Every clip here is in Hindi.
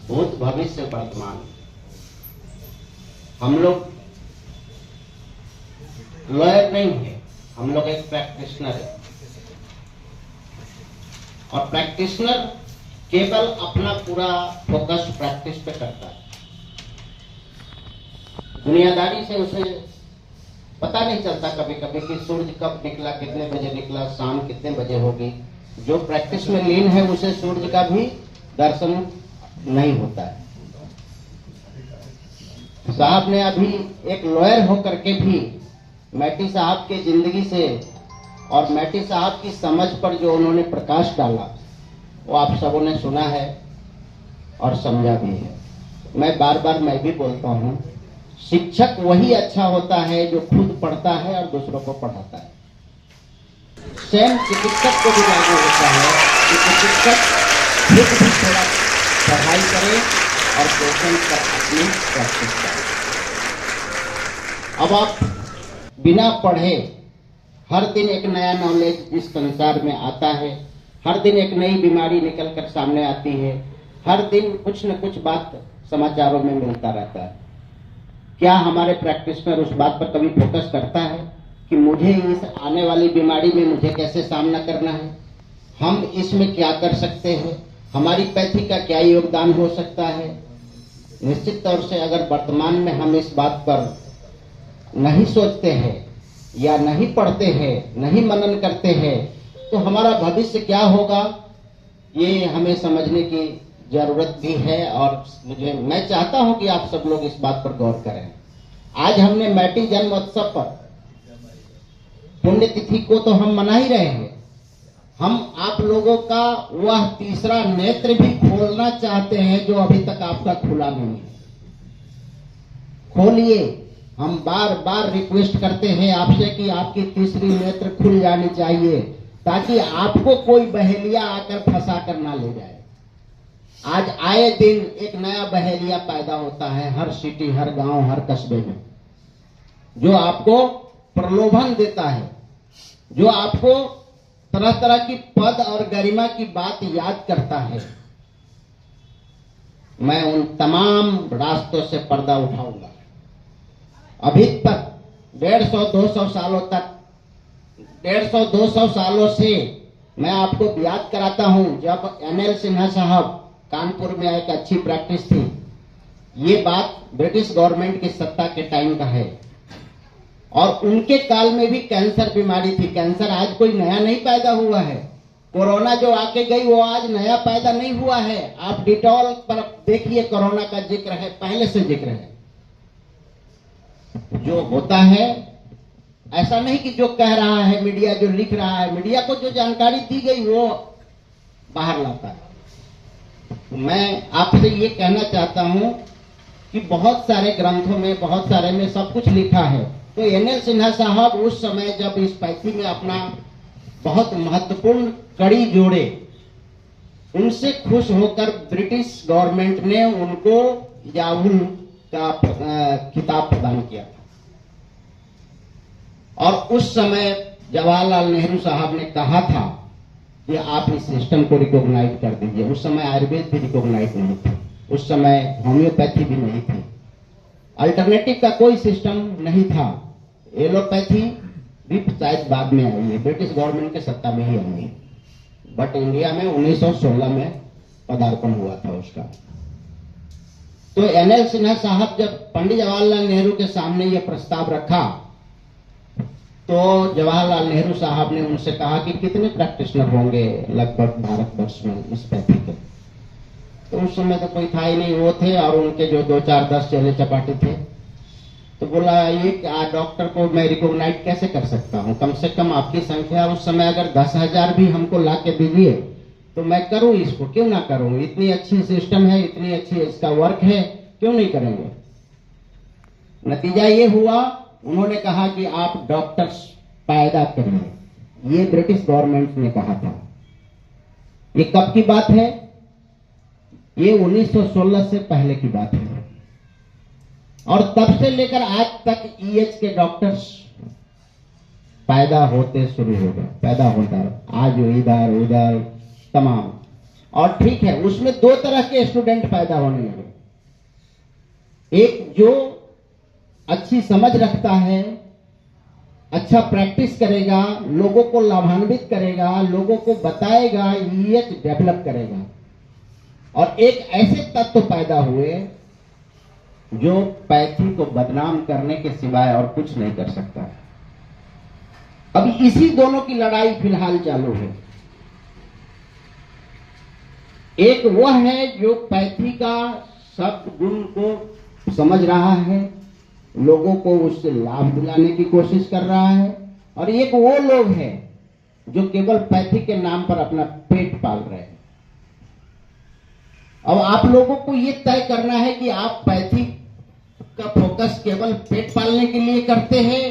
भूत भविष्य वर्तमान, हम लोग लॉयर नहीं है, हम लोग एक प्रैक्टिशनर है। और प्रैक्टिशनर केवल अपना पूरा फोकस प्रैक्टिस पे करता है। दुनियादारी से उसे पता नहीं चलता कभी कभी कि सूर्य कब निकला, कितने बजे निकला, शाम कितने बजे होगी। जो प्रैक्टिस में लीन है उसे सूर्य का भी दर्शन नहीं होता है। साहब ने अभी एक लॉयर होकर के भी मैटी साहब के जिंदगी से और मैटी साहब की समझ पर जो उन्होंने प्रकाश डाला वो आप सबों ने सुना है और समझा भी है। मैं बार बार मैं भी बोलता हूँ, शिक्षक वही अच्छा होता है जो खुद पढ़ता है और दूसरों को पढ़ाता है। स्वयं चिकित्सक को भी लागू होता है कि चिकित्सक खुद भी थोड़ा पढ़ाई करे और पेशेंट पर अपनी प्रैक्टिस करे। अब आप बिना पढ़े हर दिन एक नया नॉलेज इस संसार में आता है, हर दिन एक नई बीमारी निकल कर सामने आती है, हर दिन कुछ न कुछ बात समाचारों में मिलता रहता है। क्या हमारे प्रैक्टिशनर उस बात पर कभी फोकस करता है कि मुझे इस आने वाली बीमारी में मुझे कैसे सामना करना है, हम इसमें क्या कर सकते हैं, हमारी पैथी का क्या योगदान हो सकता है? निश्चित तौर से अगर वर्तमान में हम इस बात पर नहीं सोचते हैं या नहीं पढ़ते हैं, नहीं मनन करते हैं, तो हमारा भविष्य क्या होगा ये हमें समझने की जरूरत भी है। और मैं चाहता हूं कि आप सब लोग इस बात पर गौर करें। आज हमने मैटी जन्मोत्सव पर पुण्यतिथि को तो हम मना ही रहे हैं, हम आप लोगों का वह तीसरा नेत्र भी खोलना चाहते हैं जो अभी तक आपका खुला नहीं है। खोलिए। हम बार बार रिक्वेस्ट करते हैं आपसे कि आपकी तीसरी नेत्र खुल जानी चाहिए ताकि आपको कोई बहेलिया आकर फंसा कर ना ले जाए। आज आए दिन एक नया बहेलिया पैदा होता है हर सिटी, हर गांव, हर कस्बे में, जो आपको प्रलोभन देता है, जो आपको तरह तरह की पद और गरिमा की बात याद करता है। मैं उन तमाम रास्तों से पर्दा उठाऊंगा। अभी तक 150-200 सालों तक 150-200 सालों से मैं आपको याद कराता हूं, जब NL सिन्हा साहब कानपुर में एक अच्छी प्रैक्टिस थी। ये बात ब्रिटिश गवर्नमेंट की सत्ता के टाइम का है और उनके काल में भी कैंसर बीमारी थी। कैंसर आज कोई नया नहीं पैदा हुआ है। कोरोना जो आके गई वो आज नया पैदा नहीं हुआ है। आप डिटॉल पर देखिए, कोरोना का जिक्र है, पहले से जिक्र है। जो होता है ऐसा नहीं कि जो कह रहा है मीडिया, जो लिख रहा है, मीडिया को जो जानकारी दी गई वो बाहर लाता है। मैं आपसे ये कहना चाहता हूं कि बहुत सारे ग्रंथों में, बहुत सारे में सब कुछ लिखा है। तो NL सिन्हा साहब उस समय जब इस पैथी में अपना बहुत महत्वपूर्ण कड़ी जोड़े, उनसे खुश होकर ब्रिटिश गवर्नमेंट ने उनको याहुल का खिताब प्रदान किया था। और उस समय जवाहरलाल नेहरू साहब ने कहा था कि आप इस सिस्टम को रिकॉग्नाइज कर दीजिए। उस समय आयुर्वेद भी रिकॉग्नाइज नहीं था, उस समय होम्योपैथी भी नहीं थी, अल्टरनेटिव का कोई सिस्टम नहीं था। एलोपैथी भी शायद बाद में आई है, ब्रिटिश गवर्नमेंट के सत्ता में ही आई है, बट इंडिया में 1916 में पदार्पण हुआ था उसका। तो NL सिन्हा साहब जब पंडित जवाहरलाल नेहरू के सामने यह प्रस्ताव रखा तो जवाहरलाल नेहरू साहब ने उनसे कहा कि कितने प्रैक्टिशनर होंगे लगभग भारतवर्ष में इस पैथी के। तो उस समय तो कोई था ही नहीं, वो थे और उनके जो 2-4-10 चेले चपाटे थे। तो बोला ये डॉक्टर को मैं रिकॉग्नाइज कैसे कर सकता हूँ, कम से कम आपकी संख्या उस समय अगर 10,000 भी हमको ला के दीजिए तो मैं करूँ इसको, क्यों ना करूँ, इतनी अच्छी सिस्टम है, इतनी अच्छी इसका वर्क है, क्यों नहीं करेंगे। नतीजा ये हुआ, उन्होंने कहा कि आप डॉक्टर्स पैदा करिए, ये ब्रिटिश गवर्नमेंट ने कहा था। ये कब की बात है, ये 1916 से पहले की बात है। और तब से लेकर आज तक ईएच के डॉक्टर्स पैदा होते शुरू हो गए, पैदा होता है आज इधर उधर तमाम। और ठीक है, उसमें 2 तरह के स्टूडेंट पैदा होने लगे। एक जो अच्छी समझ रखता है, अच्छा प्रैक्टिस करेगा, लोगों को लाभान्वित करेगा, लोगों को बताएगा, ईएच डेवलप करेगा। और एक ऐसे तत्व पैदा हुए जो पैथी को बदनाम करने के सिवाय और कुछ नहीं कर सकता। अब इसी दोनों की लड़ाई फिलहाल चालू है। एक वह है जो पैथी का सब गुण को समझ रहा है, लोगों को उससे लाभ दिलाने की कोशिश कर रहा है, और एक वो लोग हैं जो केवल पैथी के नाम पर अपना पेट पाल रहे हैं। अब आप लोगों को ये तय करना है कि आप पैथी का फोकस केवल पेट पालने के लिए करते हैं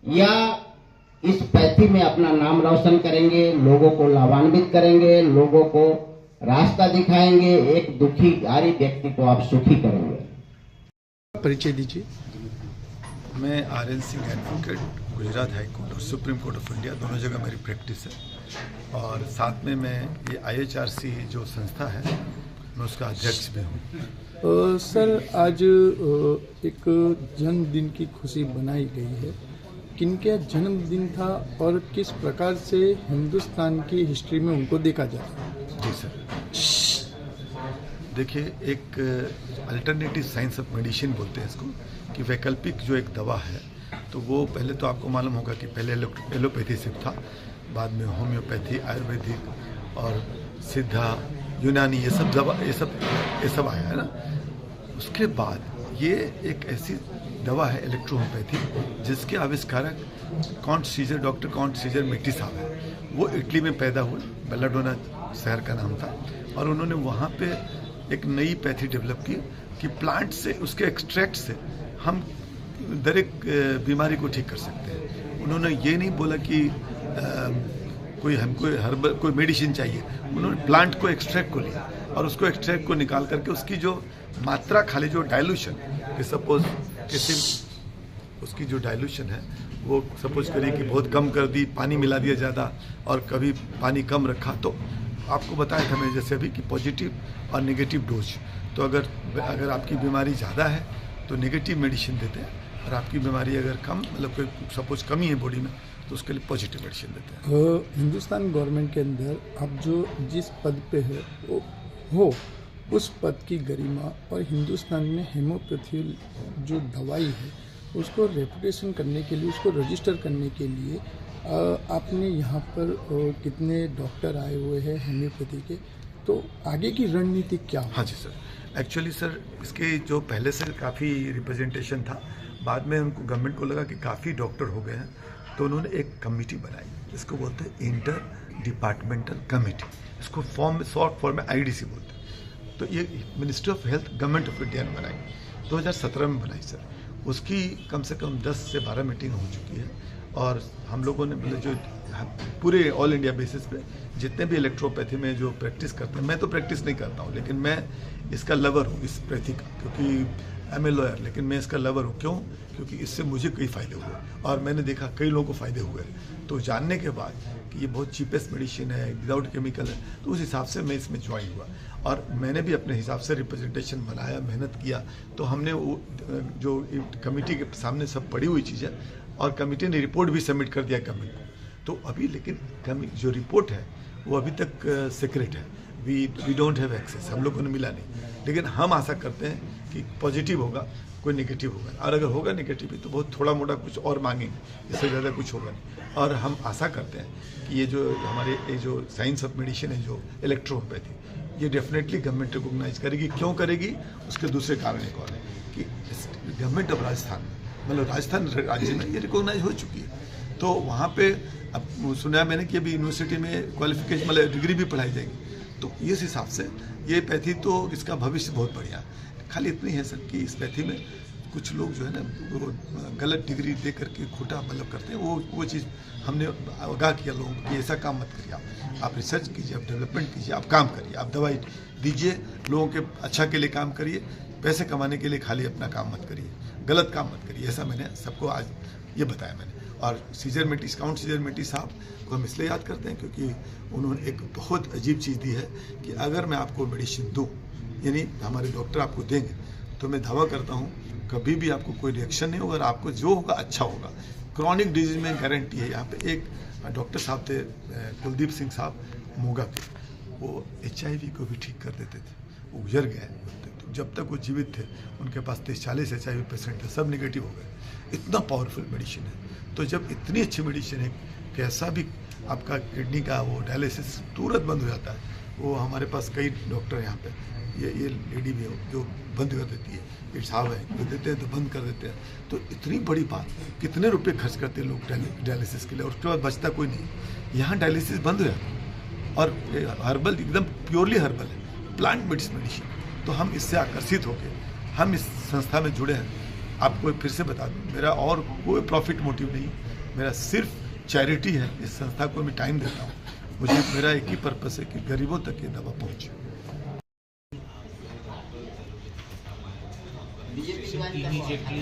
या इस पैथी में अपना नाम रोशन करेंगे, लोगों को लाभान्वित करेंगे, लोगों को रास्ता दिखाएंगे, एक दुखी गरीब व्यक्ति को आप सुखी करेंगे। परिचय दीजिए। मैं RN. Singh advocate, Gujarat high court और सुप्रीम कोर्ट ऑफ इंडिया, दोनों जगह मेरी प्रैक्टिस है। और साथ में मैं ये IHRC जो संस्था है, मैं उसका अध्यक्ष भी हूँ। सर, आज एक जन्मदिन की खुशी बनाई गई है, किनका जन्मदिन था और किस प्रकार से हिंदुस्तान की हिस्ट्री में उनको देखा जाता है? जी सर, देखिए, एक अल्टरनेटिव साइंस ऑफ मेडिसिन बोलते हैं इसको, कि वैकल्पिक जो एक दवा है, तो वो पहले तो आपको मालूम होगा कि पहले एलोपैथी सिर्फ था, बाद में होम्योपैथी, आयुर्वेदिक और सिद्धा, यूनानी, ये सब आया है ना। उसके बाद ये एक ऐसी दवा है इलेक्ट्रोहोम्योपैथी, जिसके आविष्कारक डॉक्टर काउंट सीजर मिट्टी साहब है। वो इटली में पैदा हुए, बेलाडोना शहर का नाम था, और उन्होंने वहाँ पे एक नई पैथी डेवलप की कि प्लांट से, उसके एक्सट्रैक्ट से हम दर एक बीमारी को ठीक कर सकते हैं। उन्होंने ये नहीं बोला कि कोई मेडिसिन चाहिए, उन्होंने प्लांट को एक्सट्रैक्ट को लिया और उसको एक्सट्रैक्ट को निकाल करके उसकी जो मात्रा, खाली जो डाइल्यूशन, कि सपोज किसी उसकी जो डाइल्यूशन है वो सपोज करिए कि बहुत कम कर दी, पानी मिला दिया ज़्यादा, और कभी पानी कम रखा, तो आपको बताया था मैंने जैसे अभी कि पॉजिटिव और नेगेटिव डोज। तो अगर आपकी बीमारी ज़्यादा है तो नेगेटिव मेडिसिन देते हैं, और आपकी बीमारी अगर कम, मतलब कोई सपोज कमी है बॉडी में, तो उसके लिए पॉजिटिव मेडिसिन देते हैं। हिंदुस्तान गवर्नमेंट के अंदर आप जो जिस पद पे हो उस पद की गरिमा और हिंदुस्तान में होम्योपैथी जो दवाई है उसको रेपुटेशन करने के लिए, उसको रजिस्टर करने के लिए आपने यहाँ पर कितने डॉक्टर आए हुए हैं होम्योपैथी के, तो आगे की रणनीति क्या हो? हाँ जी सर, एक्चुअली सर, इसके जो पहले से काफ़ी रिप्रेजेंटेशन था, बाद में उनको गवर्नमेंट को लगा कि काफ़ी डॉक्टर हो गए हैं, तो उन्होंने एक कमेटी बनाई, इसको बोलते हैं इंटर डिपार्टमेंटल कमेटी। इसको शॉर्ट फॉर्म में IDC बोलते हैं। तो ये ministry of health, government of India ने बनाई, 2017 में बनाई सर। उसकी कम से कम 10 से 12 मीटिंग हो चुकी है, और हम लोगों ने मतलब जो पूरे ऑल इंडिया बेसिस पे जितने भी इलेक्ट्रोपैथी में जो प्रैक्टिस करते हैं, मैं तो प्रैक्टिस नहीं करता हूँ, लेकिन मैं इसका लवर हूँ, इस पैथी का, क्योंकि I'm a लॉयर, लेकिन मैं इसका लवर हूँ। क्यों? क्योंकि इससे मुझे कई फ़ायदे हुए, और मैंने देखा कई लोगों को फ़ायदे हुए। तो जानने के बाद कि ये बहुत चीपेस्ट मेडिसिन है, विदाउट केमिकल है, तो उस हिसाब से मैं इसमें ज्वाइन हुआ, और मैंने भी अपने हिसाब से रिप्रेजेंटेशन बनाया, मेहनत किया। तो हमने वो जो कमेटी के सामने सब पड़ी हुई चीज़ें, और कमेटी ने रिपोर्ट भी सबमिट कर दिया गवर्नमेंट को। तो अभी लेकिन जो रिपोर्ट है वो अभी तक सीक्रेट है, वी डोंट हैव एक्सेस, हम लोगों को मिला नहीं, लेकिन हम आशा करते हैं कि पॉजिटिव होगा, कोई नेगेटिव होगा, और अगर होगा नेगेटिव भी तो बहुत थोड़ा मोटा कुछ और मांगेंगे, इससे ज़्यादा कुछ होगा नहीं। और हम आशा करते हैं कि ये जो हमारे ये जो साइंस ऑफ मेडिसिन है, जो इलेक्ट्रोहोम्योपैथी, ये डेफिनेटली गवर्नमेंट रिकॉग्नाइज करेगी। क्यों करेगी, उसके दूसरे कारण एक और है कि गवर्नमेंट ऑफ राजस्थान, मतलब राजस्थान राज्य में ये रिकॉग्नाइज हो चुकी है। तो वहाँ पे अब सुना मैंने कि अभी यूनिवर्सिटी में क्वालिफिकेशन मतलब डिग्री भी पढ़ाई जाएगी। तो इस हिसाब से ये पैथी तो इसका भविष्य बहुत बढ़िया है। खाली इतनी है सर कि इस पैथी में कुछ लोग जो है ना वो गलत डिग्री दे करके खोटा मतलब करते हैं। वो चीज़ हमने आगाह किया लोगों को कि ऐसा काम मत करिए, आप रिसर्च कीजिए, आप डेवलपमेंट कीजिए, आप काम करिए, आप दवाई दीजिए, लोगों के अच्छा के लिए काम करिए, पैसे कमाने के लिए खाली अपना काम मत करिए, गलत काम मत करिए। ऐसा मैंने सबको आज ये बताया मैंने। और सीजर मेटी, काउंट सीजर मेटी साहब को हम इसलिए याद करते हैं क्योंकि उन्होंने एक बहुत अजीब चीज़ दी है कि अगर मैं आपको मेडिसिन दूँ, यानी हमारे डॉक्टर आपको देंगे, तो मैं दावा करता हूँ कभी भी आपको कोई रिएक्शन नहीं होगा और आपको जो होगा अच्छा होगा। क्रॉनिक डिजीज में गारंटी है। यहाँ पे एक डॉक्टर साहब थे कुलदीप सिंह साहब मोगा के, वो HIV को भी ठीक कर देते थे, वो गुजर गए। तो जब तक वो जीवित थे उनके पास 30-40 HIV पेशेंट थे, सब नेगेटिव हो गए। इतना पावरफुल मेडिसिन है। तो जब इतनी अच्छी मेडिसिन है, कैसा भी आपका किडनी का वो डायलिसिस तुरंत बंद हो जाता है। वो हमारे पास कई डॉक्टर यहाँ पे, ये लेडी भी हो जो बंद कर देती है, ये साहब है जो देते हैं तो बंद कर देते हैं। तो इतनी बड़ी बात, कितने रुपए खर्च करते हैं लोग डायलिसिस के लिए, और उसके बाद बचता कोई नहीं। यहाँ डायलिसिस बंद हो जाता है और हर्बल, एकदम प्योरली हर्बल है, प्लांट बेस्ड मेडिसिन। तो हम इससे आकर्षित होकर हम इस संस्था में जुड़े हैं। आपको फिर से बता दूं, मेरा और कोई प्रॉफिट मोटिव नहीं, मेरा सिर्फ चैरिटी है। इस संस्था को मैं टाइम देता हूँ, मुझे मेरा एक ही पर्पस है कि गरीबों तक ये दवा पहुँचे। बीजेपी